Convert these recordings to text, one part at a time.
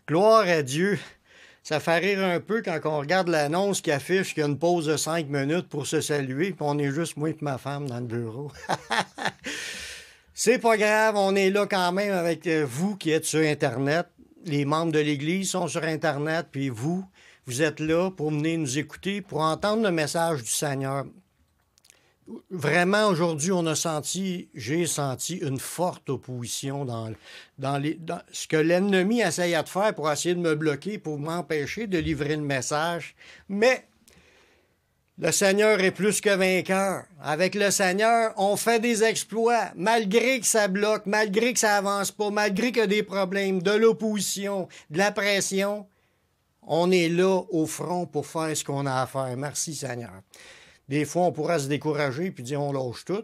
Gloire à Dieu. Ça fait rire un peu quand on regarde l'annonce qui affiche qu'il y a une pause de 5 minutes pour se saluer, puis on est juste moi et ma femme dans le bureau. C'est pas grave, on est là quand même avec vous qui êtes sur Internet. Les membres de l'Église sont sur Internet, puis vous êtes là pour venir nous écouter, pour entendre le message du Seigneur. Vraiment, aujourd'hui, j'ai senti une forte opposition dans ce que l'ennemi essayait de faire pour essayer de me bloquer, pour m'empêcher de livrer le message. Mais le Seigneur est plus que vainqueur. Avec le Seigneur, on fait des exploits, malgré que ça bloque, malgré que ça avance pas, malgré qu'il y a des problèmes, de l'opposition, de la pression. On est là au front pour faire ce qu'on a à faire. Merci, Seigneur. Des fois, on pourrait se décourager puis dire on lâche tout.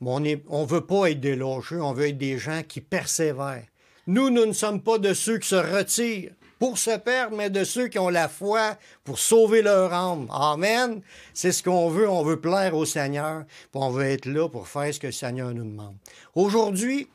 Mais on veut pas être des lâcheux, on veut être des gens qui persévèrent. Nous ne sommes pas de ceux qui se retirent pour se perdre, mais de ceux qui ont la foi pour sauver leur âme. Amen. C'est ce qu'on veut. On veut plaire au Seigneur. Puis on veut être là pour faire ce que le Seigneur nous demande. Aujourd'hui,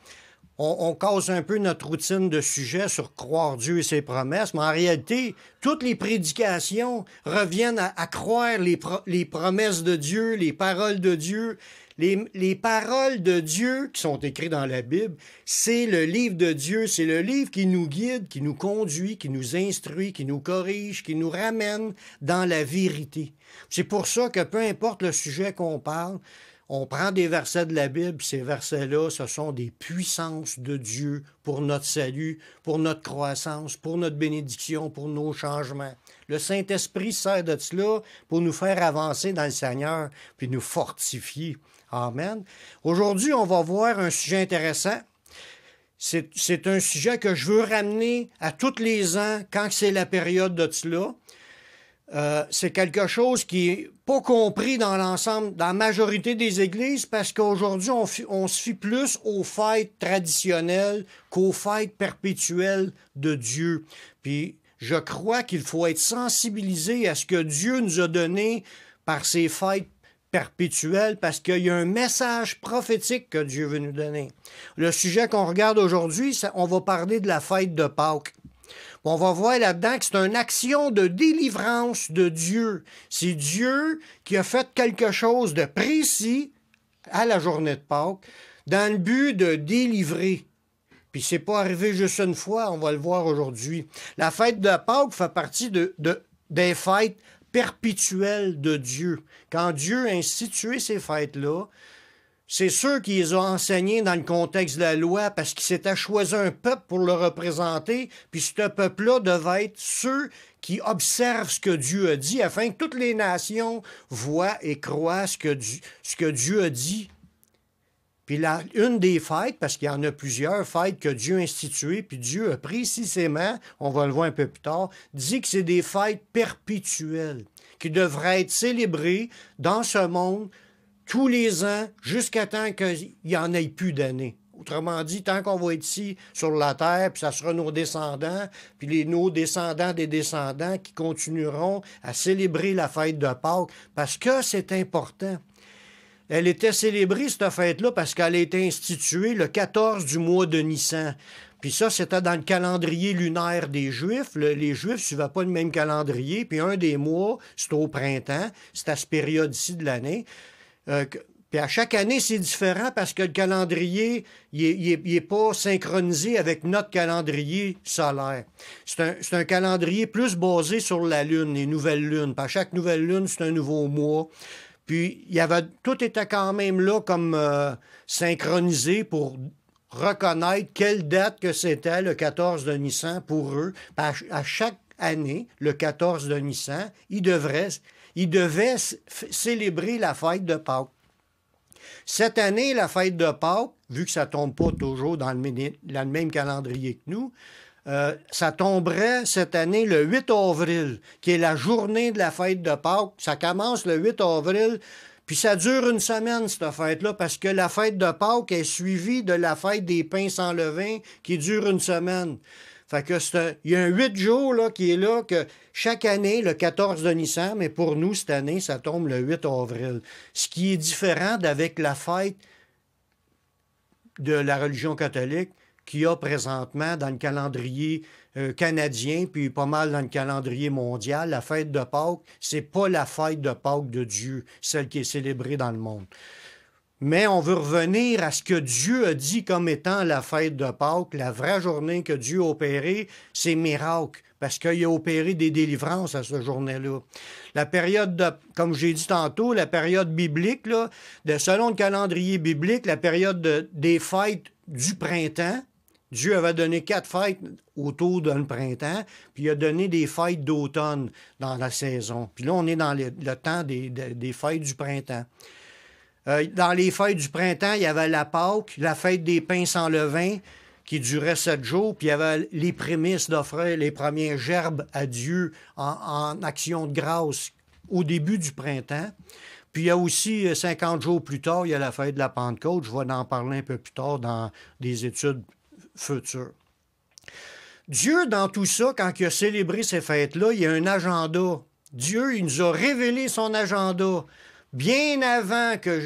on casse un peu notre routine de sujets sur croire Dieu et ses promesses, mais en réalité, toutes les prédications reviennent à croire les promesses de Dieu, les paroles de Dieu. Les paroles de Dieu qui sont écrites dans la Bible, c'est le livre de Dieu, c'est le livre qui nous guide, qui nous conduit, qui nous instruit, qui nous corrige, qui nous ramène dans la vérité. C'est pour ça que peu importe le sujet qu'on parle, on prend des versets de la Bible, ces versets-là, ce sont des puissances de Dieu pour notre salut, pour notre croissance, pour notre bénédiction, pour nos changements. Le Saint-Esprit sert de cela pour nous faire avancer dans le Seigneur, puis nous fortifier. Amen. Aujourd'hui, on va voir un sujet intéressant. C'est un sujet que je veux ramener à tous les ans quand c'est la période de cela. C'est quelque chose qui n'est pas compris dans l'ensemble, dans la majorité des églises, parce qu'aujourd'hui, on se fie plus aux fêtes traditionnelles qu'aux fêtes perpétuelles de Dieu. Puis, je crois qu'il faut être sensibilisé à ce que Dieu nous a donné par ces fêtes perpétuelles, parce qu'il y a un message prophétique que Dieu veut nous donner. Le sujet qu'on regarde aujourd'hui, on va parler de la fête de Pâques. On va voir là-dedans que c'est une action de délivrance de Dieu. C'est Dieu qui a fait quelque chose de précis à la journée de Pâques dans le but de délivrer. Puis c'est pas arrivé juste une fois, on va le voir aujourd'hui. La fête de Pâques fait partie des fêtes perpétuelles de Dieu. Quand Dieu a institué ces fêtes-là, c'est sûr qu'il les a enseignés dans le contexte de la loi parce qu'il s'était choisi un peuple pour le représenter, puis ce peuple-là devait être ceux qui observent ce que Dieu a dit afin que toutes les nations voient et croient ce que Dieu a dit. Puis une des fêtes, parce qu'il y en a plusieurs fêtes que Dieu a instituées, puis Dieu a précisément, on va le voir un peu plus tard, dit que c'est des fêtes perpétuelles qui devraient être célébrées dans ce monde tous les ans, jusqu'à temps qu'il n'y en ait plus d'années. Autrement dit, tant qu'on va être ici sur la terre, puis ça sera nos descendants, puis nos descendants des descendants qui continueront à célébrer la fête de Pâques, parce que c'est important. Elle était célébrée, cette fête-là, parce qu'elle a été instituée le 14 du mois de Nissan. Puis ça, c'était dans le calendrier lunaire des Juifs. Les Juifs ne suivaient pas le même calendrier, puis un des mois, c'était au printemps, c'était à cette période-ci de l'année. Puis à chaque année, c'est différent parce que le calendrier, il est pas synchronisé avec notre calendrier solaire. C'est un calendrier plus basé sur la lune, les nouvelles lunes. Puis à chaque nouvelle lune, c'est un nouveau mois. Puis tout était quand même là comme synchronisé pour reconnaître quelle date que c'était, le 14 de Nissan, pour eux. Puis à chaque année, le 14 de Nissan, ils devaient célébrer la fête de Pâques. Cette année, la fête de Pâques, vu que ça ne tombe pas toujours dans le même calendrier que nous, ça tomberait cette année le 8 avril, qui est la journée de la fête de Pâques. Ça commence le 8 avril, puis ça dure une semaine, cette fête-là, parce que la fête de Pâques est suivie de la fête des pains sans levain, qui dure une semaine. Fait que il y a un 8 jours là, qui est là, que chaque année, le 14 de Nissan, mais pour nous, cette année, ça tombe le 8 avril. Ce qui est différent d'avec la fête de la religion catholique, qu'il y a présentement dans le calendrier canadien, puis pas mal dans le calendrier mondial. La fête de Pâques, c'est pas la fête de Pâques de Dieu, celle qui est célébrée dans le monde. Mais on veut revenir à ce que Dieu a dit comme étant la fête de Pâques. La vraie journée que Dieu a opérée, c'est miracle, parce qu'il a opéré des délivrances à cette journée-là. La période, comme j'ai dit tantôt, la période biblique, là, selon le calendrier biblique, la période des fêtes du printemps, Dieu avait donné 4 fêtes autour d'un printemps, puis il a donné des fêtes d'automne dans la saison. Puis là, on est dans le temps des fêtes du printemps. Dans les fêtes du printemps, il y avait la Pâque, la fête des pains sans levain, qui durait 7 jours, puis il y avait les prémices d'offrir les premières gerbes à Dieu en action de grâce au début du printemps. Puis il y a aussi, 50 jours plus tard, il y a la fête de la Pentecôte. Je vais en parler un peu plus tard dans des études futures. Dieu, dans tout ça, quand il a célébré ces fêtes-là, il y a un agenda. Dieu, il nous a révélé son agenda. Bien avant que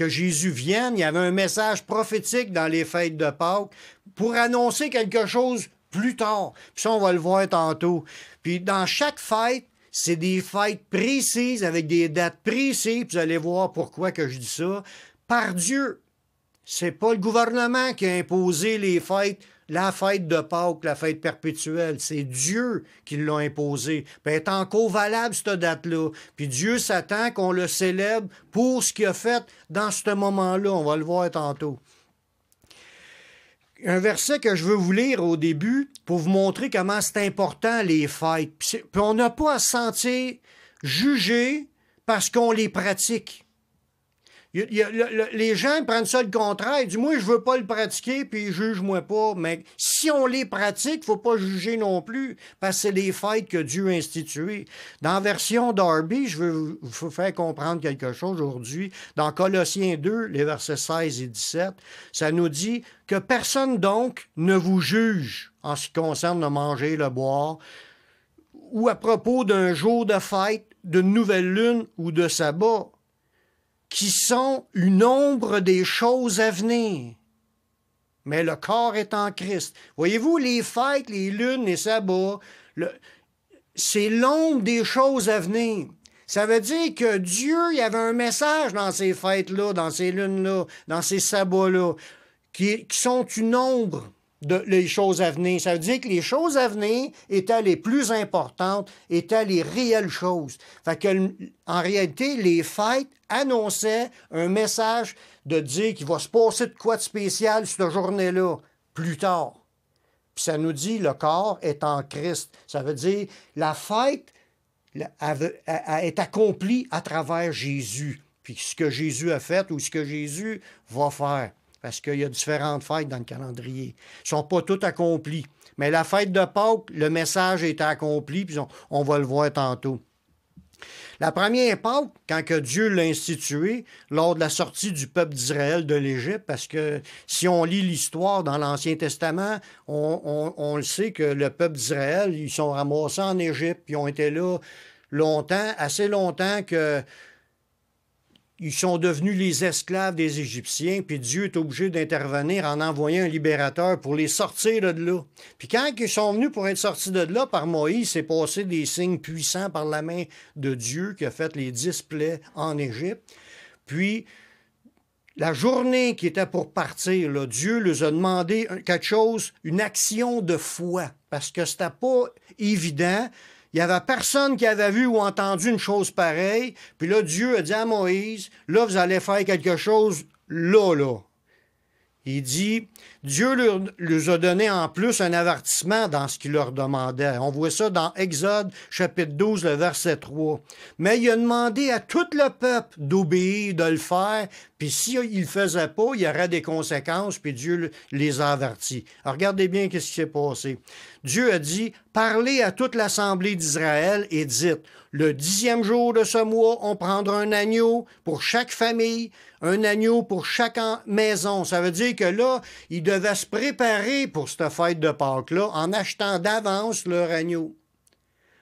Jésus vienne, il y avait un message prophétique dans les fêtes de Pâques pour annoncer quelque chose plus tard. Puis ça, on va le voir tantôt. Puis dans chaque fête, c'est des fêtes précises avec des dates précises. Puis vous allez voir pourquoi que je dis ça. Par Dieu. C'est pas le gouvernement qui a imposé les fêtes. La fête de Pâques, la fête perpétuelle, c'est Dieu qui l'a imposée. Puis elle est encore valable, cette date-là. Puis Dieu s'attend qu'on le célèbre pour ce qu'il a fait dans ce moment-là. On va le voir tantôt. Un verset que je veux vous lire au début pour vous montrer comment c'est important les fêtes. Puis on n'a pas à se sentir jugé parce qu'on les pratique. Les gens prennent ça le contraire. Ils disent, moi, je veux pas le pratiquer, puis juge-moi pas. Mais si on les pratique, il faut pas juger non plus, parce que c'est les fêtes que Dieu a instituées. Dans la version Darby, je veux vous faire comprendre quelque chose aujourd'hui. Dans Colossiens 2, les versets 16 et 17, ça nous dit que personne donc ne vous juge en ce qui concerne le manger, le boire, ou à propos d'un jour de fête, d'une nouvelle lune ou de sabbat, qui sont une ombre des choses à venir. Mais le corps est en Christ. Voyez-vous, les fêtes, les lunes, les sabbats, c'est l'ombre des choses à venir. Ça veut dire que Dieu, il y avait un message dans ces fêtes-là, dans ces lunes-là, dans ces sabbats-là, qui sont une ombre les choses à venir. Ça veut dire que les choses à venir étaient les plus importantes, étaient les réelles choses. Fait que, en réalité, les fêtes annonçaient un message de dire qu'il va se passer de quoi de spécial cette journée-là, plus tard. Puis ça nous dit, le corps est en Christ. Ça veut dire, la fête est accomplie à travers Jésus. Puis ce que Jésus a fait ou ce que Jésus va faire. Parce qu'il y a différentes fêtes dans le calendrier. Ils ne sont pas toutes accomplies. Mais la fête de Pâques, le message est accompli, puis on va le voir tantôt. La première Pâques, quand que Dieu l'a instituée, lors de la sortie du peuple d'Israël de l'Égypte, parce que si on lit l'histoire dans l'Ancien Testament, on le sait que le peuple d'Israël, ils sont ramassés en Égypte, puis ils ont été là longtemps, assez longtemps que ils sont devenus les esclaves des Égyptiens, puis Dieu est obligé d'intervenir en envoyant un libérateur pour les sortir de là. Puis quand ils sont venus pour être sortis de là par Moïse, c'est passé des signes puissants par la main de Dieu qui a fait les 10 plaies en Égypte. Puis, la journée qui était pour partir, là, Dieu leur a demandé quelque chose, une action de foi, parce que c'était pas évident. Il n'y avait personne qui avait vu ou entendu une chose pareille. Puis là, Dieu a dit à Moïse, là, vous allez faire quelque chose là. Il dit, Dieu leur a donné en plus un avertissement dans ce qu'il leur demandait. On voit ça dans Exode, chapitre 12, le verset 3. Mais il a demandé à tout le peuple d'obéir, de le faire, puis s'il ne le faisait pas, il y aurait des conséquences, puis Dieu les a avertis. Alors, regardez bien ce qui s'est passé. Dieu a dit, parlez à toute l'assemblée d'Israël et dites, le 10e jour de ce mois, on prendra un agneau pour chaque famille, un agneau pour chaque maison. Ça veut dire que là, ils devaient se préparer pour cette fête de Pâques-là en achetant d'avance leur agneau.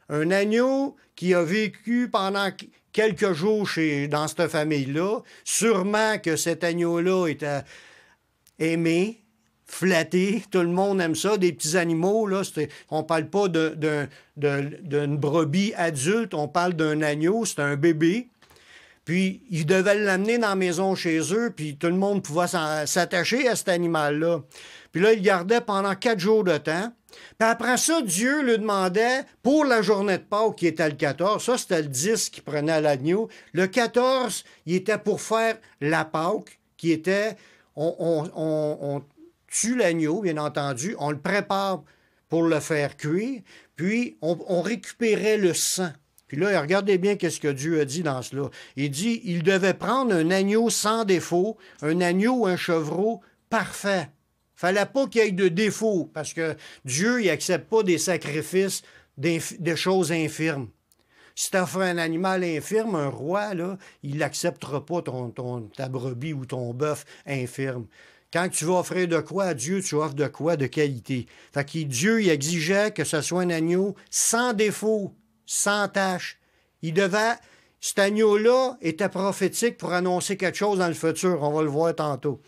Un agneau qui a vécu pendant quelques jours dans cette famille-là. Sûrement que cet agneau-là aimé, flatté, tout le monde aime ça, des petits animaux, là, on ne parle pas d'une brebis adulte, on parle d'un agneau, c'est un bébé. Puis, ils devaient l'amener dans la maison chez eux, puis tout le monde pouvait s'attacher à cet animal-là. Puis là, il le gardait pendant 4 jours de temps. Puis après ça, Dieu lui demandait, pour la journée de Pâques, qui était le 14, ça c'était le 10 qui prenait l'agneau, le 14, il était pour faire la Pâques, qui était, on tue l'agneau, bien entendu, on le prépare pour le faire cuire, puis on récupérait le sang. Puis là, regardez bien qu'est-ce que Dieu a dit dans cela. Il dit, il devait prendre un agneau sans défaut, un agneau ou un chevreau parfait. Il ne fallait pas qu'il y ait de défaut, parce que Dieu, il n'accepte pas des sacrifices, des choses infirmes. Si tu as fait un animal infirme, un roi, là, il n'acceptera pas ta brebis ou ton bœuf infirme. Quand tu vas offrir de quoi à Dieu, tu offres de quoi de qualité. Fait que Dieu, il exigeait que ce soit un agneau sans défaut, sans tache. Cet agneau-là était prophétique pour annoncer quelque chose dans le futur. On va le voir tantôt.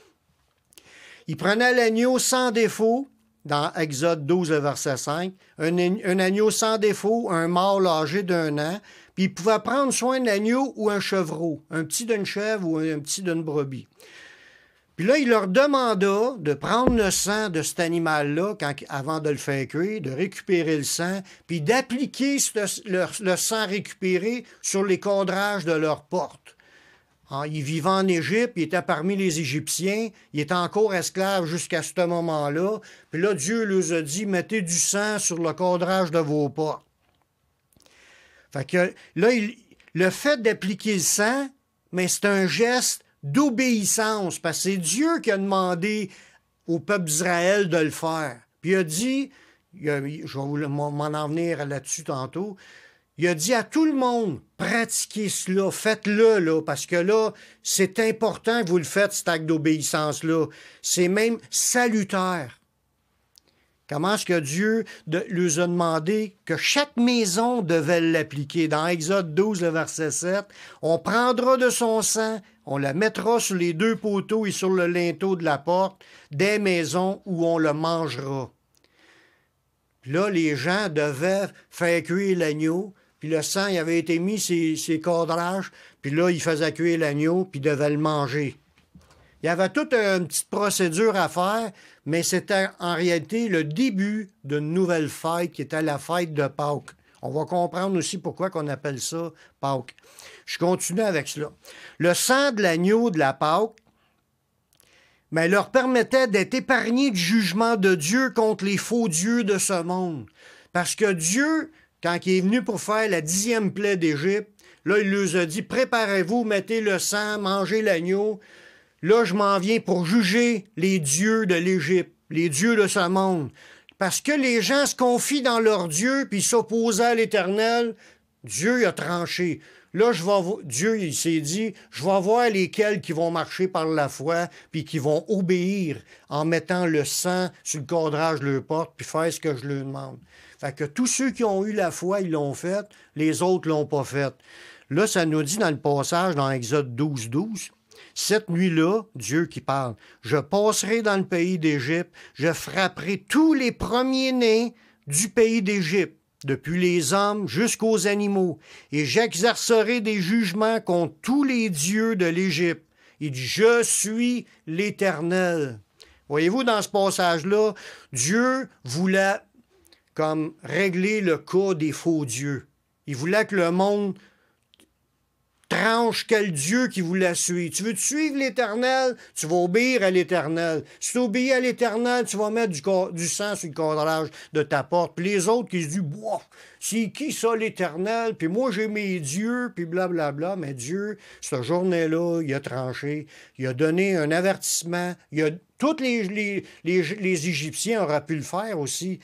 Il prenait l'agneau sans défaut, dans Exode 12, verset 5, un agneau sans défaut, un mâle âgé d'1 an, puis il pouvait prendre soit un agneau ou un chevreau, un petit d'une chèvre ou un petit d'une brebis. Puis là, il leur demanda de prendre le sang de cet animal-là avant de le faire cuire, de récupérer le sang, puis d'appliquer le sang récupéré sur les cadrages de leurs portes. Il vivait en Égypte, il était parmi les Égyptiens, il était encore esclave jusqu'à ce moment-là. Puis là, Dieu leur a dit, mettez du sang sur le cadrage de vos portes. Fait que là, le fait d'appliquer le sang, mais c'est un geste d'obéissance, parce que c'est Dieu qui a demandé au peuple d'Israël de le faire. Puis il a dit, je vais m'en en venir là-dessus tantôt, il a dit à tout le monde, pratiquez cela, faites-le, là, parce que là, c'est important que vous le faites, cet acte d'obéissance-là. C'est même salutaire. Comment est-ce que Dieu leur a demandé que chaque maison devait l'appliquer? Dans Exode 12, le verset 7, on prendra de son sang, on la mettra sur les 2 poteaux et sur le linteau de la porte des maisons où on le mangera. Puis là, les gens devaient faire cuire l'agneau, puis le sang, il avait été mis sur ses cadrages, puis là, ils faisaient cuire l'agneau, puis ils devaient le manger. Il y avait toute une petite procédure à faire, mais c'était en réalité le début d'une nouvelle fête qui était la fête de Pâques. On va comprendre aussi pourquoi on appelle ça Pâques. Je continue avec cela. Le sang de l'agneau de la Pâques, mais leur permettait d'être épargnés du jugement de Dieu contre les faux dieux de ce monde. Parce que Dieu, quand il est venu pour faire la 10e plaie d'Égypte, là, il leur a dit, préparez-vous, mettez le sang, mangez l'agneau. Là, je m'en viens pour juger les dieux de l'Égypte, les dieux de ce monde. Parce que les gens se confient dans leur Dieu, puis s'opposaient à l'Éternel, Dieu a tranché. Là, Dieu, il s'est dit, je vais voir lesquels qui vont marcher par la foi, puis qui vont obéir en mettant le sang sur le cadrage de leur porte, puis faire ce que je leur demande. Fait que tous ceux qui ont eu la foi, ils l'ont fait, les autres l'ont pas fait. Là, ça nous dit dans le passage, dans Exode 12, 12, cette nuit-là, Dieu qui parle, je passerai dans le pays d'Égypte, je frapperai tous les premiers-nés du pays d'Égypte, depuis les hommes jusqu'aux animaux, et j'exercerai des jugements contre tous les dieux de l'Égypte. Il dit, je suis l'Éternel. Voyez-vous, dans ce passage-là, Dieu voulait comme régler le cas des faux dieux. Il voulait que le monde tranche quel Dieu qui voulait suivre. Tu veux te suivre l'Éternel, tu vas obéir à l'Éternel. Si tu obéis à l'Éternel, tu vas mettre du sang sur le cadrage de ta porte. Puis les autres qui se disent, boah, c'est qui ça l'Éternel? Puis moi j'ai mes dieux, puis blablabla. Mais Dieu, cette journée-là, il a tranché. Il a donné un avertissement. Tous les Égyptiens auraient pu le faire aussi.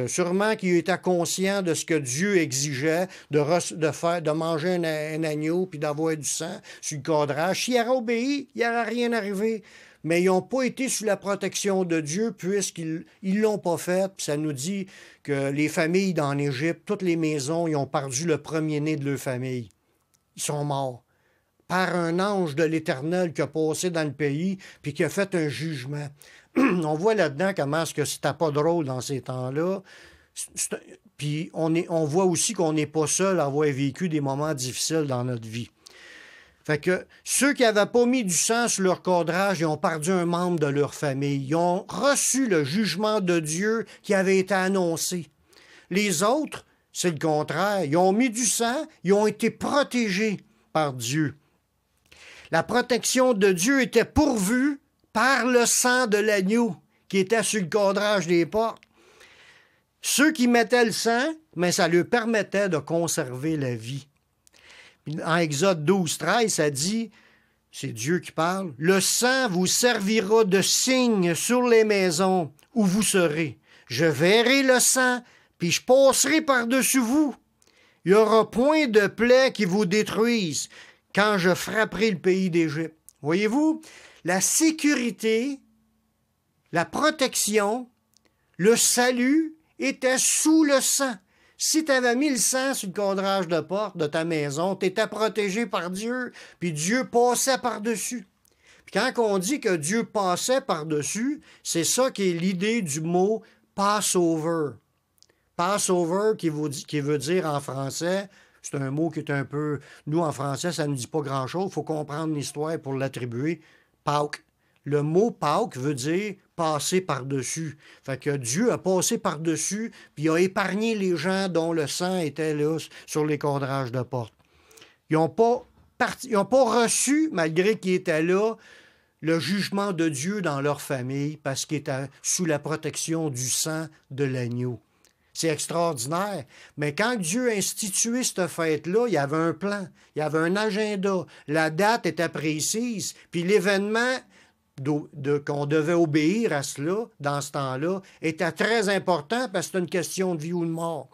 Sûrement qu'ils étaient conscients de ce que Dieu exigeait, de manger un agneau puis d'avoir du sang sur le cadrage. S'ils auraient obéi, il n'y aurait rien arrivé. Mais ils n'ont pas été sous la protection de Dieu puisqu'ils ne l'ont pas fait. Puis ça nous dit que les familles dans l'Égypte, toutes les maisons, ils ont perdu le premier-né de leur famille. Ils sont morts. par un ange de l'Éternel qui a passé dans le pays puis qui a fait un jugement. On voit là-dedans comment est-ce que c'était pas drôle dans ces temps-là. Puis on voit aussi qu'on n'est pas seul à avoir vécu des moments difficiles dans notre vie. Fait que ceux qui n'avaient pas mis du sang sur leur cadrage, ils ont perdu un membre de leur famille. Ils ont reçu le jugement de Dieu qui avait été annoncé. Les autres, c'est le contraire. Ils ont mis du sang, ils ont été protégés par Dieu. La protection de Dieu était pourvue par le sang de l'agneau qui était sur le cadrage des portes. Ceux qui mettaient le sang, mais ça leur permettait de conserver la vie. En Exode 12, 13, ça dit, c'est Dieu qui parle, « Le sang vous servira de signe sur les maisons où vous serez. Je verrai le sang, puis je passerai par-dessus vous. Il n'y aura point de plaie qui vous détruise quand je frapperai le pays d'Égypte. » Voyez-vous, la sécurité, la protection, le salut était sous le sang. Si tu avais mis le sang sur le cadrage de porte de ta maison, tu étais protégé par Dieu, puis Dieu passait par-dessus. Puis quand on dit que Dieu passait par-dessus, c'est ça qui est l'idée du mot « Passover ». Passover, qui veut dire en français, c'est un mot qui est un peu... Nous, en français, ça ne dit pas grand-chose. Il faut comprendre l'histoire pour l'attribuer. Pâques. Le mot Pâques veut dire passer par-dessus. Fait que Dieu a passé par-dessus, puis il a épargné les gens dont le sang était là sur les cadrages de porte. Ils n'ont pas reçu, malgré qu'ils étaient là, le jugement de Dieu dans leur famille parce qu'ils étaient sous la protection du sang de l'agneau. C'est extraordinaire. Mais quand Dieu a institué cette fête-là, il y avait un plan, il y avait un agenda. La date était précise, puis l'événement qu'on devait obéir à cela, dans ce temps-là, était très important parce que c'est une question de vie ou de mort.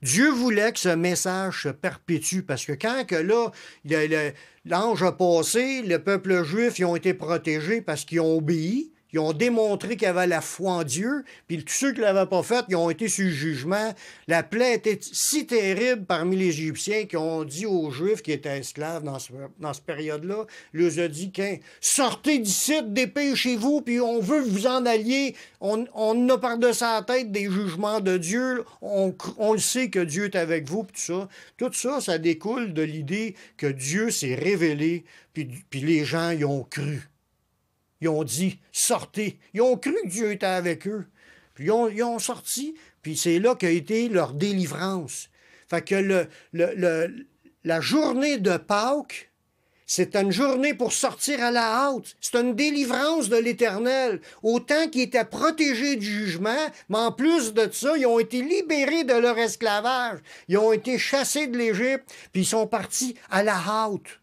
Dieu voulait que ce message se perpétue parce que quand que là, l'ange a passé, le peuple juif, ils ont été protégés parce qu'ils ont obéi. Ils ont démontré qu'ils avaient la foi en Dieu, puis tous ceux qui ne l'avaient pas fait, ils ont été sur le jugement. La plaie était si terrible parmi les Égyptiens qu'ils ont dit aux Juifs qui étaient esclaves dans cette période-là, ils leur ont dit « Sortez d'ici, dépêchez-vous, puis on veut que vous en alliez. On a par-dessus la tête des jugements de Dieu. On le sait que Dieu est avec vous, puis tout ça. » Tout ça, ça découle de l'idée que Dieu s'est révélé, puis les gens y ont cru. Ils ont dit « Sortez ». Ils ont cru que Dieu était avec eux. Puis ils ont sorti, puis c'est là qu'a été leur délivrance. Fait que la journée de Pâques, c'est une journée pour sortir à la hâte. C'est une délivrance de l'Éternel. Autant qu'ils étaient protégés du jugement, mais en plus de ça, ils ont été libérés de leur esclavage. Ils ont été chassés de l'Égypte, puis ils sont partis à la hâte.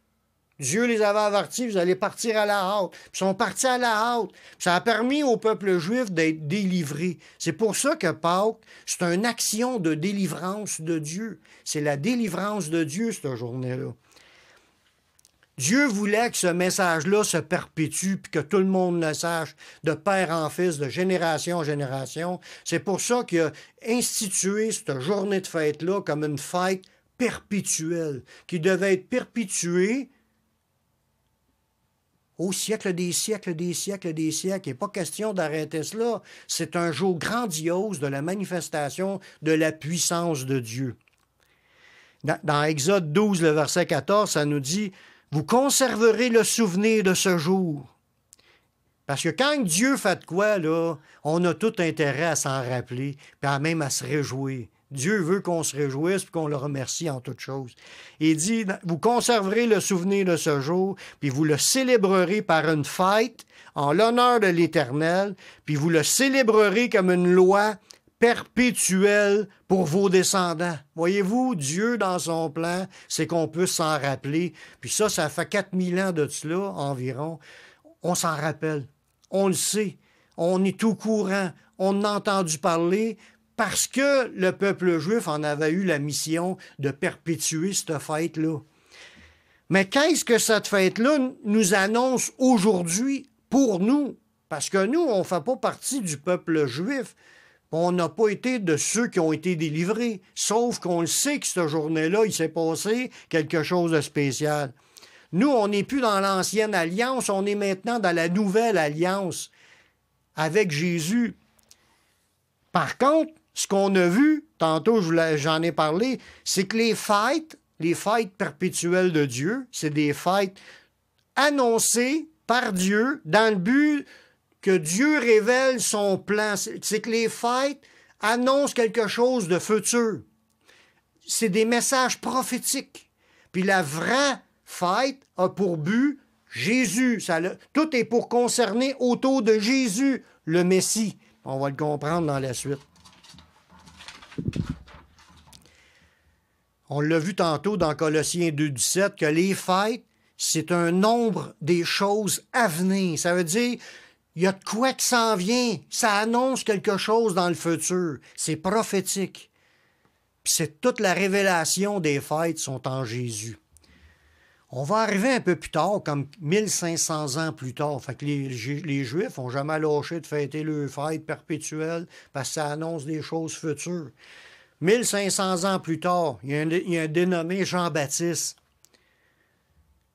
Dieu les avait avertis, vous allez partir à la hâte. Puis ils sont partis à la hâte. Puis ça a permis au peuple juif d'être délivré. C'est pour ça que Pâques, c'est une action de délivrance de Dieu. C'est la délivrance de Dieu, cette journée-là. Dieu voulait que ce message-là se perpétue, puis que tout le monde le sache, de père en fils, de génération en génération. C'est pour ça qu'il a institué cette journée de fête-là comme une fête perpétuelle, qui devait être perpétuée au siècle des siècles, des siècles, des siècles. Il n'est pas question d'arrêter cela. C'est un jour grandiose de la manifestation de la puissance de Dieu. Dans Exode 12, le verset 14, ça nous dit « Vous conserverez le souvenir de ce jour. » Parce que quand Dieu fait de quoi, là, on a tout intérêt à s'en rappeler, puis même à se réjouir. Dieu veut qu'on se réjouisse et qu'on le remercie en toutes choses. Il dit, vous conserverez le souvenir de ce jour, puis vous le célébrerez par une fête en l'honneur de l'Éternel, puis vous le célébrerez comme une loi perpétuelle pour vos descendants. Voyez-vous, Dieu, dans son plan, c'est qu'on puisse s'en rappeler. Puis ça fait 4000 ans de cela environ. On s'en rappelle. On le sait. On est au courant. On a entendu parler, parce que le peuple juif en avait eu la mission de perpétuer cette fête-là. Mais qu'est-ce que cette fête-là nous annonce aujourd'hui pour nous? Parce que nous, on ne fait pas partie du peuple juif. On n'a pas été de ceux qui ont été délivrés. Sauf qu'on le sait que cette journée-là, il s'est passé quelque chose de spécial. Nous, on n'est plus dans l'ancienne alliance, on est maintenant dans la nouvelle alliance avec Jésus. Par contre, ce qu'on a vu, tantôt j'en ai parlé, c'est que les fêtes perpétuelles de Dieu, c'est des fêtes annoncées par Dieu dans le but que Dieu révèle son plan. C'est que les fêtes annoncent quelque chose de futur. C'est des messages prophétiques. Puis la vraie fête a pour but Jésus. Tout est pour concerner autour de Jésus, le Messie. On va le comprendre dans la suite. On l'a vu tantôt dans Colossiens 2,17 que les fêtes, c'est un nombre des choses à venir. Ça veut dire, il y a de quoi qui s'en vient. Ça annonce quelque chose dans le futur. C'est prophétique. Puis c'est toute la révélation des fêtes sont en Jésus. On va arriver un peu plus tard, comme 1500 ans plus tard. Fait que les Juifs n'ont jamais lâché de fêter leurs fêtes perpétuelles parce que ça annonce des choses futures. 1500 ans plus tard, il y a un dénommé Jean-Baptiste.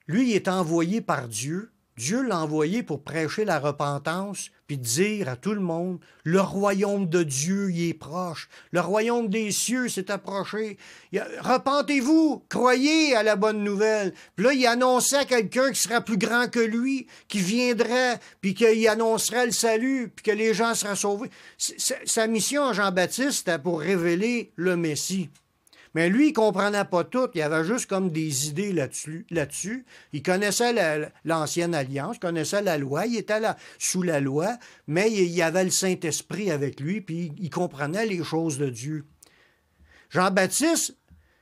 Lui, il est envoyé par Dieu. Dieu l'a envoyé pour prêcher la repentance, puis dire à tout le monde, le royaume de Dieu y est proche. Le royaume des cieux s'est approché. Repentez-vous, croyez à la bonne nouvelle. Puis là, il annonçait à quelqu'un qui sera plus grand que lui, qui viendrait, puis qu'il annoncerait le salut, puis que les gens seraient sauvés. Sa mission à Jean-Baptiste, c'était pour révéler le Messie. Mais lui, il ne comprenait pas tout. Il avait juste comme des idées là-dessus. Il connaissait l'ancienne alliance, il connaissait la loi, il était sous la loi, mais il y avait le Saint-Esprit avec lui, puis il comprenait les choses de Dieu. Jean-Baptiste,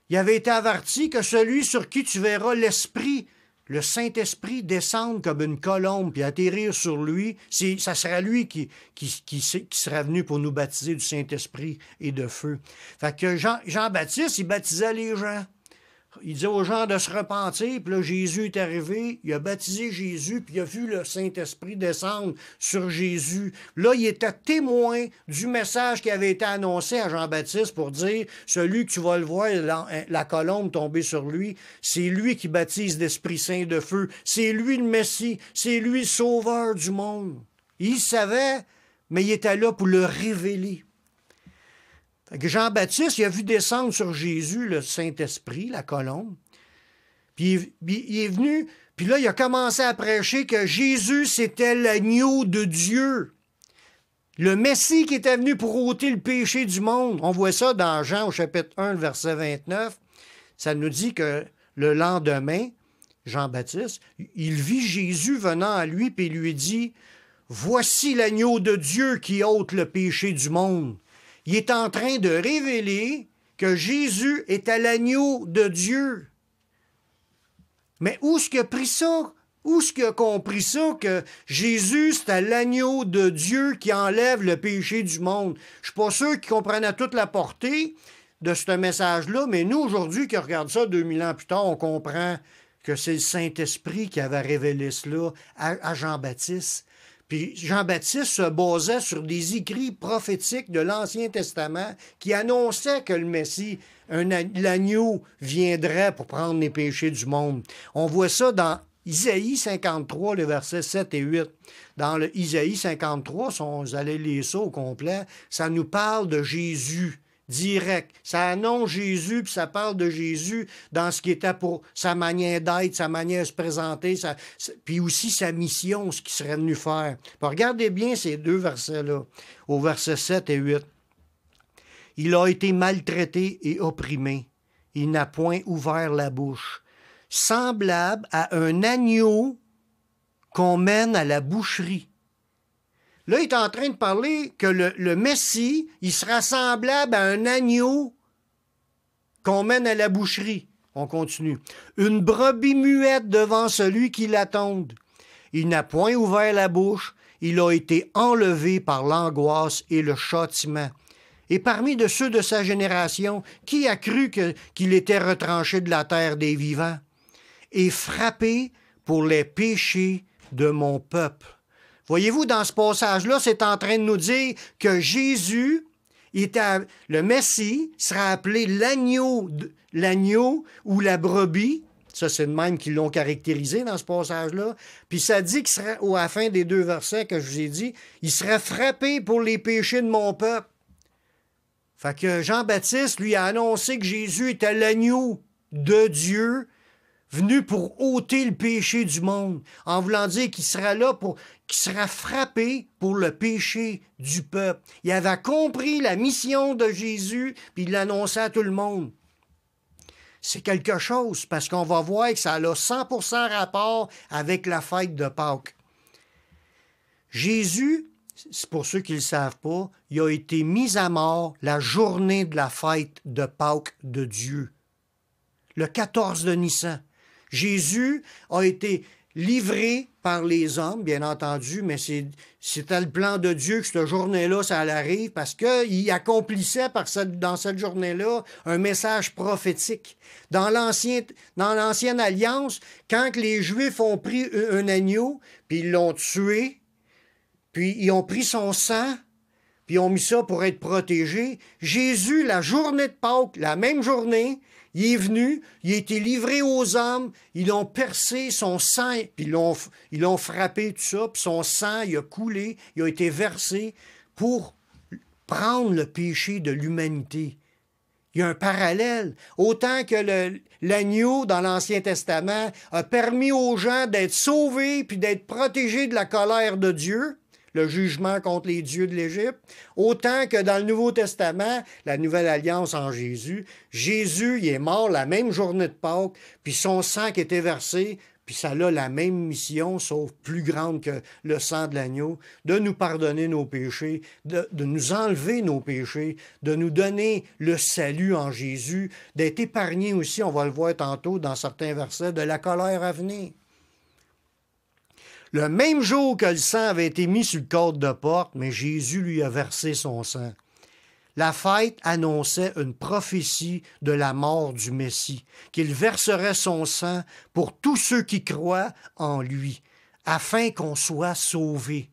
il avait été averti que celui sur qui tu verras l'Esprit, le Saint-Esprit descendre comme une colombe puis atterrir sur lui, ça sera lui qui sera venu pour nous baptiser du Saint-Esprit et de feu. Fait que Jean-Baptiste, il baptisait les gens. Il disait aux gens de se repentir, puis là, Jésus est arrivé, il a baptisé Jésus, puis il a vu le Saint-Esprit descendre sur Jésus. Là, il était témoin du message qui avait été annoncé à Jean-Baptiste pour dire, celui que tu vas le voir, la colombe tomber sur lui, c'est lui qui baptise d'Esprit Saint de feu, c'est lui le Messie, c'est lui le sauveur du monde. Il savait, mais il était là pour le révéler. Jean-Baptiste, il a vu descendre sur Jésus le Saint-Esprit, la colombe. Puis il est venu, puis là, il a commencé à prêcher que Jésus, c'était l'agneau de Dieu. Le Messie qui était venu pour ôter le péché du monde. On voit ça dans Jean au chapitre 1, verset 29. Ça nous dit que le lendemain, Jean-Baptiste, il vit Jésus venant à lui, puis il lui dit, « Voici l'agneau de Dieu qui ôte le péché du monde. » Il est en train de révéler que Jésus était l'agneau de Dieu. Mais où est-ce qu'il a pris ça? Où est-ce qu'il a compris ça, que Jésus, c'était l'agneau de Dieu qui enlève le péché du monde? Je ne suis pas sûr qu'il comprenne toute la portée de ce message-là, mais nous, aujourd'hui, qui regardons ça 2000 ans plus tard, on comprend que c'est le Saint-Esprit qui avait révélé cela à Jean-Baptiste. Puis Jean-Baptiste se basait sur des écrits prophétiques de l'Ancien Testament qui annonçaient que le Messie, l'agneau, viendrait pour prendre les péchés du monde. On voit ça dans Isaïe 53, les versets 7 et 8. Dans le Isaïe 53, si vous allez lire ça au complet, ça nous parle de Jésus. Direct. Ça annonce Jésus, puis ça parle de Jésus dans ce qui était pour sa manière d'être, sa manière de se présenter, puis aussi sa mission, ce qu'il serait venu faire. Puis regardez bien ces deux versets-là, au verset 7 et 8. « Il a été maltraité et opprimé. Il n'a point ouvert la bouche. Semblable à un agneau qu'on mène à la boucherie. » Là, il est en train de parler que le Messie, il sera semblable à un agneau qu'on mène à la boucherie. On continue. Une brebis muette devant celui qui l'attende. Il n'a point ouvert la bouche. Il a été enlevé par l'angoisse et le châtiment. Et parmi de ceux de sa génération, qui a cru qu'il était retranché de la terre des vivants et frappé pour les péchés de mon peuple? Voyez-vous, dans ce passage-là, c'est en train de nous dire que Jésus, le Messie, sera appelé l'agneau ou la brebis. Ça, c'est de même qu'ils l'ont caractérisé dans ce passage-là. Puis ça dit qu'il serait, à la fin des 2 versets que je vous ai dit, il serait frappé pour les péchés de mon peuple. Fait que Jean-Baptiste, lui, a annoncé que Jésus était l'agneau de Dieu, venu pour ôter le péché du monde, en voulant dire qu'il sera là qu'il sera frappé pour le péché du peuple. Il avait compris la mission de Jésus, puis il l'annonçait à tout le monde. C'est quelque chose, parce qu'on va voir que ça a 100% rapport avec la fête de Pâques. Jésus, c'est pour ceux qui ne le savent pas, il a été mis à mort la journée de la fête de Pâques de Dieu, le 14 de Nissan. Jésus a été livré par les hommes, bien entendu, mais c'était le plan de Dieu que cette journée-là, ça arrive, parce qu'il accomplissait dans cette journée-là un message prophétique. Dans l'Ancienne Alliance, quand les Juifs ont pris un agneau, puis ils l'ont tué, puis ils ont pris son sang, puis ils ont mis ça pour être protégés, Jésus, la journée de Pâques, la même journée, il est venu, il a été livré aux hommes, ils ont percé son sang, puis ils l'ont frappé, tout ça, puis son sang, il a coulé, il a été versé pour prendre le péché de l'humanité. Il y a un parallèle. Autant que l'agneau dans l'Ancien Testament a permis aux gens d'être sauvés puis d'être protégés de la colère de Dieu, le jugement contre les dieux de l'Égypte, autant que dans le Nouveau Testament, la Nouvelle Alliance en Jésus, Jésus, il est mort la même journée de Pâques, puis son sang qui était versé, puis ça a la même mission, sauf plus grande que le sang de l'agneau, de nous pardonner nos péchés, de nous enlever nos péchés, de nous donner le salut en Jésus, d'être épargné aussi, on va le voir tantôt dans certains versets, de la colère à venir. Le même jour que le sang avait été mis sur le cadre de porte, mais Jésus lui a versé son sang. La fête annonçait une prophétie de la mort du Messie, qu'il verserait son sang pour tous ceux qui croient en lui, afin qu'on soit sauvés.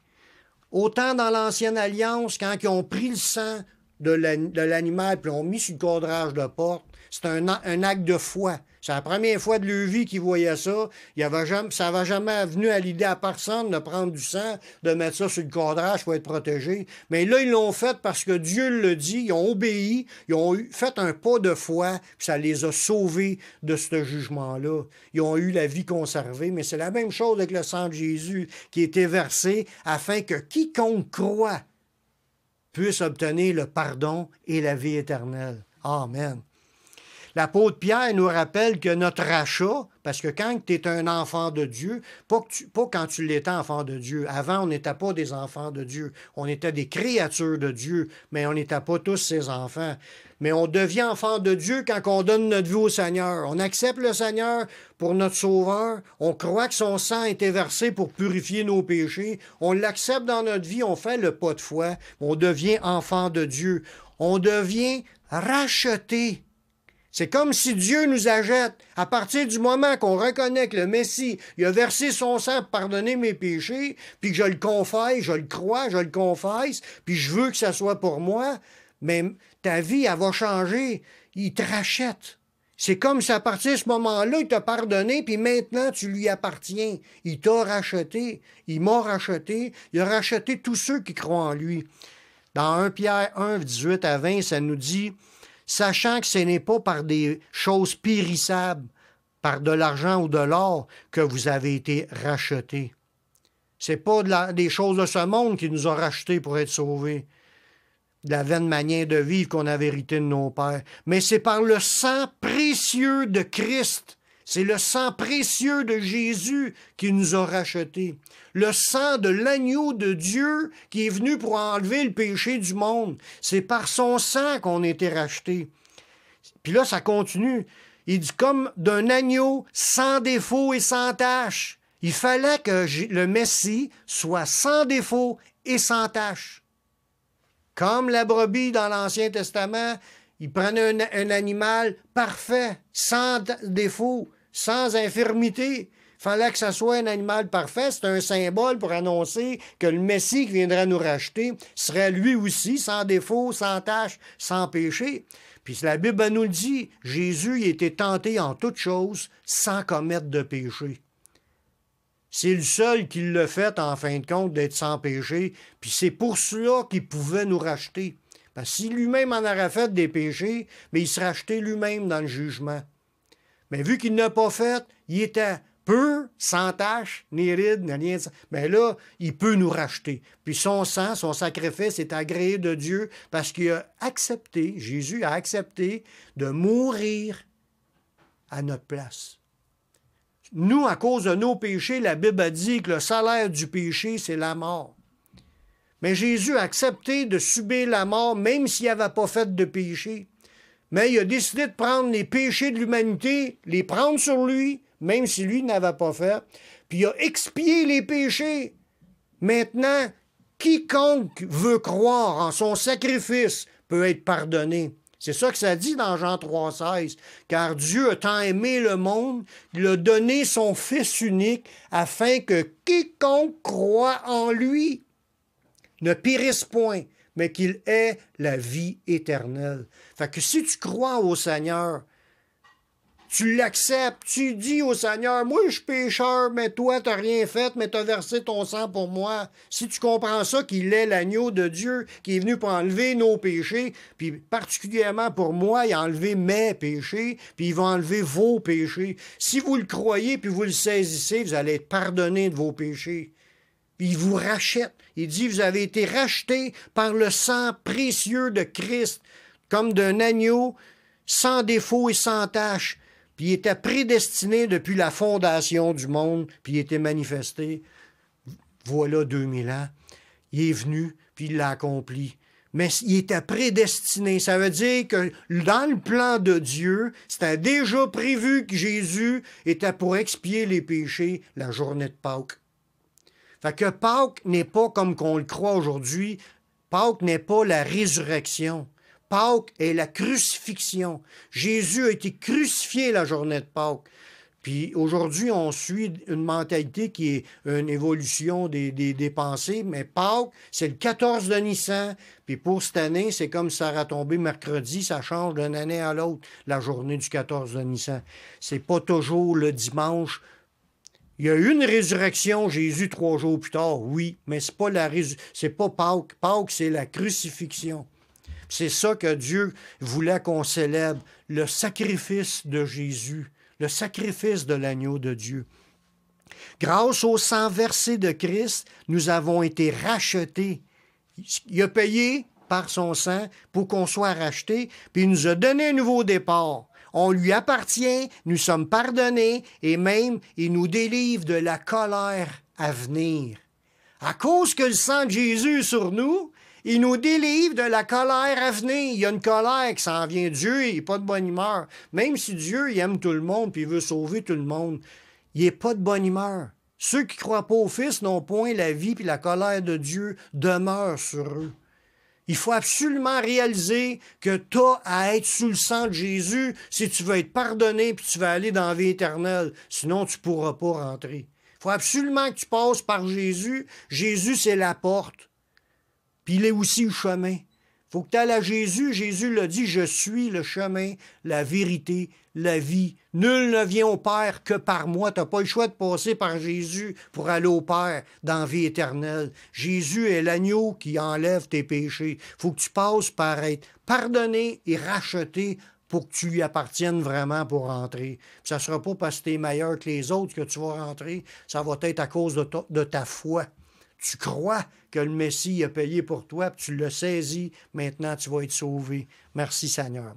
Autant dans l'Ancienne Alliance, quand ils ont pris le sang de l'animal et l'ont mis sur le cadrage de porte, c'est un acte de foi. C'est la première fois de leur vie qu'ils voyaient ça. Ça n'avait jamais venu à l'idée à personne de prendre du sang, de mettre ça sur le cadrage pour être protégé. Mais là, ils l'ont fait parce que Dieu le dit. Ils ont obéi. Ils ont fait un pas de foi. Puis ça les a sauvés de ce jugement-là. Ils ont eu la vie conservée. Mais c'est la même chose avec le sang de Jésus qui a été versé afin que quiconque croit puisse obtenir le pardon et la vie éternelle. Amen. L'apôtre Pierre nous rappelle que notre rachat, parce que quand tu es un enfant de Dieu, pas quand tu l'étais enfant de Dieu. Avant, on n'était pas des enfants de Dieu. On était des créatures de Dieu, mais on n'était pas tous ses enfants. Mais on devient enfant de Dieu quand on donne notre vie au Seigneur. On accepte le Seigneur pour notre Sauveur. On croit que son sang a été versé pour purifier nos péchés. On l'accepte dans notre vie. On fait le pas de foi. On devient enfant de Dieu. On devient racheté. C'est comme si Dieu nous achète. À partir du moment qu'on reconnaît que le Messie, il a versé son sang pour pardonner mes péchés, puis que je le confesse, je le crois, je le confesse, puis je veux que ça soit pour moi, mais ta vie, elle va changer. Il te rachète. C'est comme si à partir de ce moment-là, il t'a pardonné, puis maintenant, tu lui appartiens. Il t'a racheté. Il m'a racheté. Il a racheté tous ceux qui croient en lui. Dans 1 Pierre 1, 18 à 20, ça nous dit... Sachant que ce n'est pas par des choses périssables, par de l'argent ou de l'or, que vous avez été rachetés. Ce n'est pas des choses de ce monde qui nous ont rachetés pour être sauvés, de la vaine manière de vivre qu'on avait hérité de nos pères, mais c'est par le sang précieux de Christ. C'est le sang précieux de Jésus qui nous a rachetés. Le sang de l'agneau de Dieu qui est venu pour enlever le péché du monde. C'est par son sang qu'on a été rachetés. Puis là, ça continue. Il dit comme d'un agneau sans défaut et sans tache. Il fallait que le Messie soit sans défaut et sans tache. Comme la brebis dans l'Ancien Testament, il prenait un animal parfait, sans défaut, sans infirmité. Il fallait que ça soit un animal parfait. C'est un symbole pour annoncer que le Messie qui viendra nous racheter serait lui aussi, sans défaut, sans tache, sans péché. Puis la Bible nous le dit, Jésus il était tenté en toutes choses sans commettre de péché. C'est le seul qui l'a fait, en fin de compte, d'être sans péché. Puis c'est pour cela qu'il pouvait nous racheter. Parce que si lui-même en aurait fait des péchés, mais il serait racheté lui-même dans le jugement. Mais vu qu'il n'a pas fait, il était peu, sans tache, ni ride, ni rien de ça. Mais là, il peut nous racheter. Puis son sang, son sacrifice est agréé de Dieu parce qu'il a accepté, Jésus a accepté de mourir à notre place. Nous, à cause de nos péchés, la Bible a dit que le salaire du péché, c'est la mort. Mais Jésus a accepté de subir la mort, même s'il n'avait pas fait de péché. Mais il a décidé de prendre les péchés de l'humanité, les prendre sur lui, même si lui n'avait pas fait, puis il a expié les péchés. Maintenant, quiconque veut croire en son sacrifice peut être pardonné. C'est ça que ça dit dans Jean 3,16. Car Dieu a tant aimé le monde, il a donné son Fils unique, afin que quiconque croit en lui ne périsse point, mais qu'il ait la vie éternelle. Fait que si tu crois au Seigneur, tu l'acceptes, tu dis au Seigneur, moi je suis pécheur, mais toi tu n'as rien fait, mais tu as versé ton sang pour moi. Si tu comprends ça, qu'il est l'agneau de Dieu, qui est venu pour enlever nos péchés, puis particulièrement pour moi, il a enlevé mes péchés, puis il va enlever vos péchés. Si vous le croyez, puis vous le saisissez, vous allez être pardonné de vos péchés. Puis il vous rachète. Il dit, vous avez été rachetés par le sang précieux de Christ, comme d'un agneau, sans défaut et sans tache. Puis il était prédestiné depuis la fondation du monde, puis il était manifesté. Voilà 2000 ans. Il est venu, puis il l'a accompli. Mais il était prédestiné. Ça veut dire que dans le plan de Dieu, c'était déjà prévu que Jésus était pour expier les péchés la journée de Pâques. Fait que Pâques n'est pas comme qu'on le croit aujourd'hui. Pâques n'est pas la résurrection. Pâques est la crucifixion. Jésus a été crucifié la journée de Pâques. Puis aujourd'hui, on suit une mentalité qui est une évolution des pensées, mais Pâques, c'est le 14 de Nissan. Puis pour cette année, c'est comme si ça aurait tombé mercredi, ça change d'une année à l'autre, la journée du 14 de Nissan. C'est pas toujours le dimanche. Il y a eu une résurrection, Jésus, 3 jours plus tard, oui, mais c'est pas Pâques. Pâques, c'est la crucifixion. C'est ça que Dieu voulait qu'on célèbre, le sacrifice de Jésus, le sacrifice de l'agneau de Dieu. Grâce au sang versé de Christ, nous avons été rachetés. Il a payé par son sang pour qu'on soit rachetés, puis il nous a donné un nouveau départ. On lui appartient, nous sommes pardonnés, et même il nous délivre de la colère à venir. À cause que le sang de Jésus est sur nous, il nous délivre de la colère à venir. Il y a une colère qui s'en vient. Dieu, il n'est pas de bonne humeur. Même si Dieu, il aime tout le monde et il veut sauver tout le monde, il n'est pas de bonne humeur. Ceux qui ne croient pas au Fils n'ont point la vie puis la colère de Dieu demeure sur eux. Il faut absolument réaliser que tu as à être sous le sang de Jésus si tu veux être pardonné puis tu vas aller dans la vie éternelle. Sinon, tu ne pourras pas rentrer. Il faut absolument que tu passes par Jésus. Jésus, c'est la porte. Puis il est aussi le chemin. Il faut que tu ailles à Jésus. Jésus l'a dit, je suis le chemin, la vérité, la vie. Nul ne vient au Père que par moi. Tu n'as pas le choix de passer par Jésus pour aller au Père dans la vie éternelle. Jésus est l'agneau qui enlève tes péchés. Il faut que tu passes par être pardonné et racheté pour que tu lui appartiennes vraiment pour rentrer. Puis ça ne sera pas parce que tu es meilleur que les autres que tu vas rentrer. Ça va être à cause de ta foi. Tu crois que le Messie a payé pour toi, puis tu l'as saisi, maintenant tu vas être sauvé. Merci Seigneur.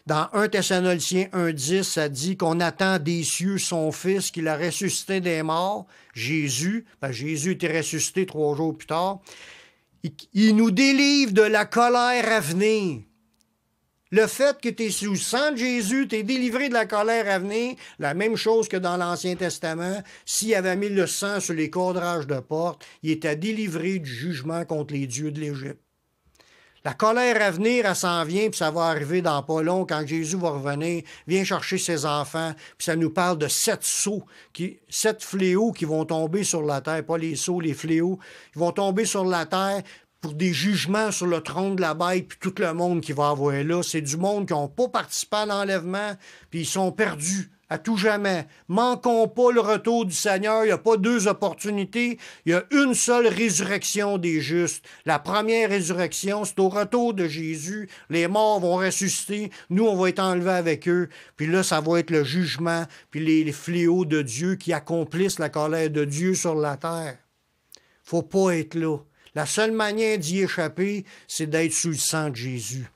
Dans 1 Thessaloniciens 1,10, ça dit qu'on attend des cieux son Fils, qu'il a ressuscité des morts, Jésus. Jésus était ressuscité 3 jours plus tard. Il nous délivre de la colère à venir. Le fait que tu es sous le sang de Jésus, tu es délivré de la colère à venir, la même chose que dans l'Ancien Testament, s'il avait mis le sang sur les cordrages de porte, il était délivré du jugement contre les dieux de l'Égypte. La colère à venir, elle s'en vient, puis ça va arriver dans pas long, quand Jésus va revenir, vient chercher ses enfants, puis ça nous parle de 7 fléaux qui vont tomber sur la terre, pas les sceaux, les fléaux, ils vont tomber sur la terre pour des jugements sur le trône de la bête, puis tout le monde qui va avoir là. C'est du monde qui n'ont pas participé à l'enlèvement, puis ils sont perdus à tout jamais. Manquons pas le retour du Seigneur. Il n'y a pas deux opportunités. Il y a une seule résurrection des justes. La première résurrection, c'est au retour de Jésus. Les morts vont ressusciter. Nous, on va être enlevés avec eux. Puis là, ça va être le jugement, puis les fléaux de Dieu qui accomplissent la colère de Dieu sur la terre. Faut pas être là. La seule manière d'y échapper, c'est d'être sous le sang de Jésus.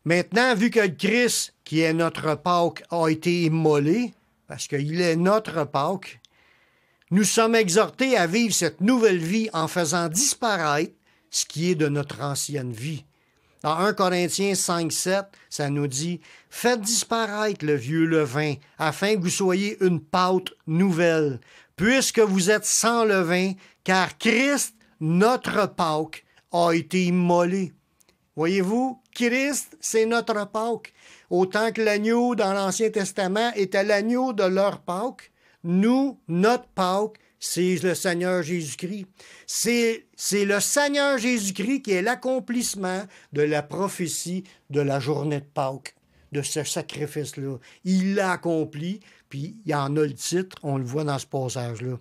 Maintenant, vu que le Christ, qui est notre Pâque, a été immolé, parce qu'il est notre Pâque, nous sommes exhortés à vivre cette nouvelle vie en faisant disparaître ce qui est de notre ancienne vie. Dans 1 Corinthiens 5,7, ça nous dit « Faites disparaître le vieux levain, afin que vous soyez une pâte nouvelle, puisque vous êtes sans levain, car Christ, notre Pâque, a été immolé. » Voyez-vous, Christ, c'est notre Pâque. Autant que l'agneau dans l'Ancien Testament était l'agneau de leur Pâque, nous, notre Pâque, c'est le Seigneur Jésus-Christ. C'est le Seigneur Jésus-Christ qui est l'accomplissement de la prophétie de la journée de Pâques, de ce sacrifice-là. Il l'a accompli, puis il y en a le titre, on le voit dans ce passage-là.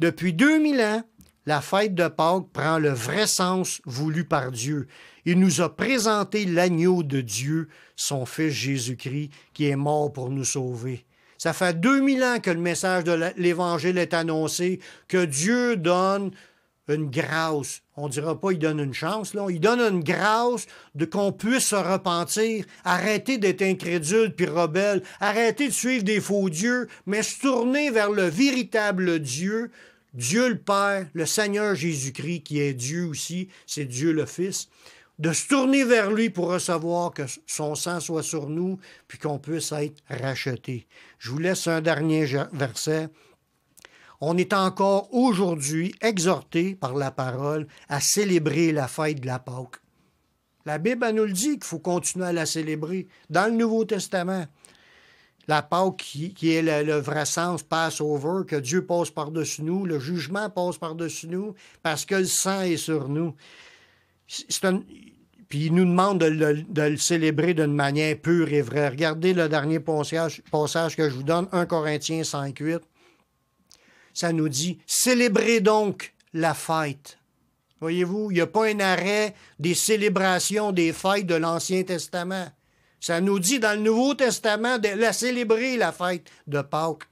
Depuis 2000 ans, la fête de Pâques prend le vrai sens voulu par Dieu. Il nous a présenté l'agneau de Dieu, son Fils Jésus-Christ, qui est mort pour nous sauver. Ça fait 2000 ans que le message de l'Évangile est annoncé, que Dieu donne une grâce. On ne dira pas qu'il donne une chance, là. Il donne une grâce de qu'on puisse se repentir, arrêter d'être incrédule puis rebelle, arrêter de suivre des faux dieux, mais se tourner vers le véritable Dieu, Dieu le Père, le Seigneur Jésus-Christ, qui est Dieu aussi, c'est Dieu le Fils, de se tourner vers lui pour recevoir que son sang soit sur nous, puis qu'on puisse être racheté. Je vous laisse un dernier verset. On est encore aujourd'hui exhorté par la parole à célébrer la fête de la Pâque. La Bible elle nous le dit qu'il faut continuer à la célébrer dans le Nouveau Testament. La Pâque qui est le vrai sens, Passover, que Dieu passe par-dessus nous, le jugement passe par-dessus nous, parce que le sang est sur nous. Puis il nous demande de le célébrer d'une manière pure et vraie. Regardez le dernier passage que je vous donne, 1 Corinthiens 5,8. Ça nous dit « Célébrez donc la fête ». Voyez-vous, il n'y a pas un arrêt des célébrations des fêtes de l'Ancien Testament. Ça nous dit dans le Nouveau Testament de la célébrer, la fête de Pâques.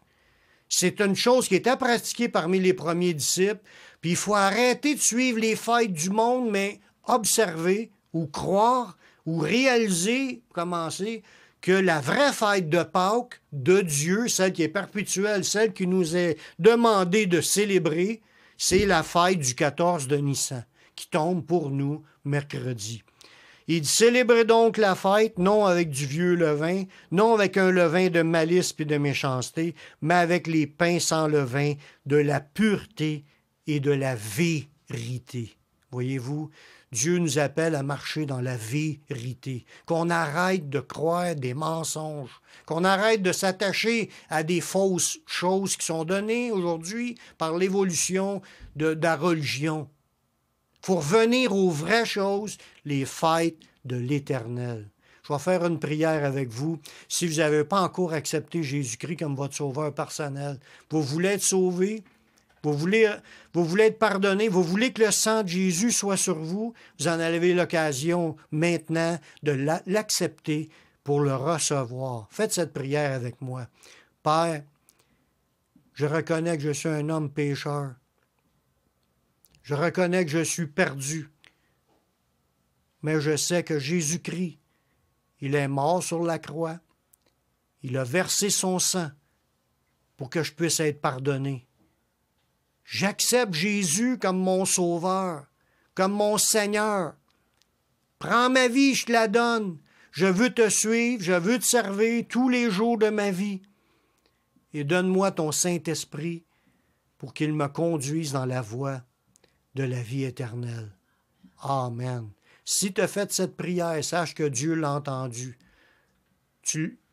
C'est une chose qui était pratiquée parmi les premiers disciples. Puis il faut arrêter de suivre les fêtes du monde, mais observer ou croire ou réaliser, commencer, que la vraie fête de Pâques de Dieu, celle qui est perpétuelle, celle qui nous est demandée de célébrer, c'est la fête du 14 de Nissan, qui tombe pour nous mercredi. Il dit, célébrez donc la fête, non avec du vieux levain, non avec un levain de malice et de méchanceté, mais avec les pains sans levain, de la pureté et de la vérité. Voyez-vous, Dieu nous appelle à marcher dans la vérité, qu'on arrête de croire des mensonges, qu'on arrête de s'attacher à des fausses choses qui sont données aujourd'hui par l'évolution de la religion. Il faut revenir aux vraies choses, les fêtes de l'Éternel. Je vais faire une prière avec vous. Si vous n'avez pas encore accepté Jésus-Christ comme votre sauveur personnel, vous voulez être sauvé, vous voulez être pardonné, vous voulez que le sang de Jésus soit sur vous, vous en avez l'occasion maintenant de l'accepter pour le recevoir. Faites cette prière avec moi. Père, je reconnais que je suis un homme pécheur. Je reconnais que je suis perdu. Mais je sais que Jésus-Christ, il est mort sur la croix. Il a versé son sang pour que je puisse être pardonné. J'accepte Jésus comme mon sauveur, comme mon Seigneur. Prends ma vie, je te la donne. Je veux te suivre, je veux te servir tous les jours de ma vie. Et donne-moi ton Saint-Esprit pour qu'il me conduise dans la voie de la vie éternelle. Amen. Si tu as fait cette prière, sache que Dieu l'a entendu.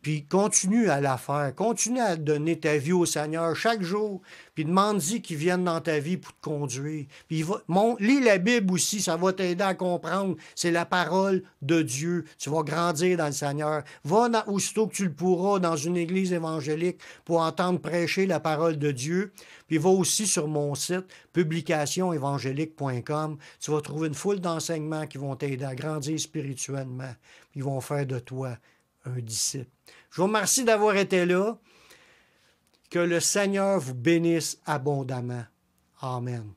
Puis continue à la faire. Continue à donner ta vie au Seigneur chaque jour. Puis demande-y qu'il vienne dans ta vie pour te conduire. Puis lis la Bible aussi, ça va t'aider à comprendre. C'est la parole de Dieu. Tu vas grandir dans le Seigneur. Va aussitôt que tu le pourras dans une église évangélique pour entendre prêcher la parole de Dieu. Puis va aussi sur mon site, publicationévangélique.com. Tu vas trouver une foule d'enseignements qui vont t'aider à grandir spirituellement. Puis ils vont faire de toi un disciple. Je vous remercie d'avoir été là. Que le Seigneur vous bénisse abondamment. Amen.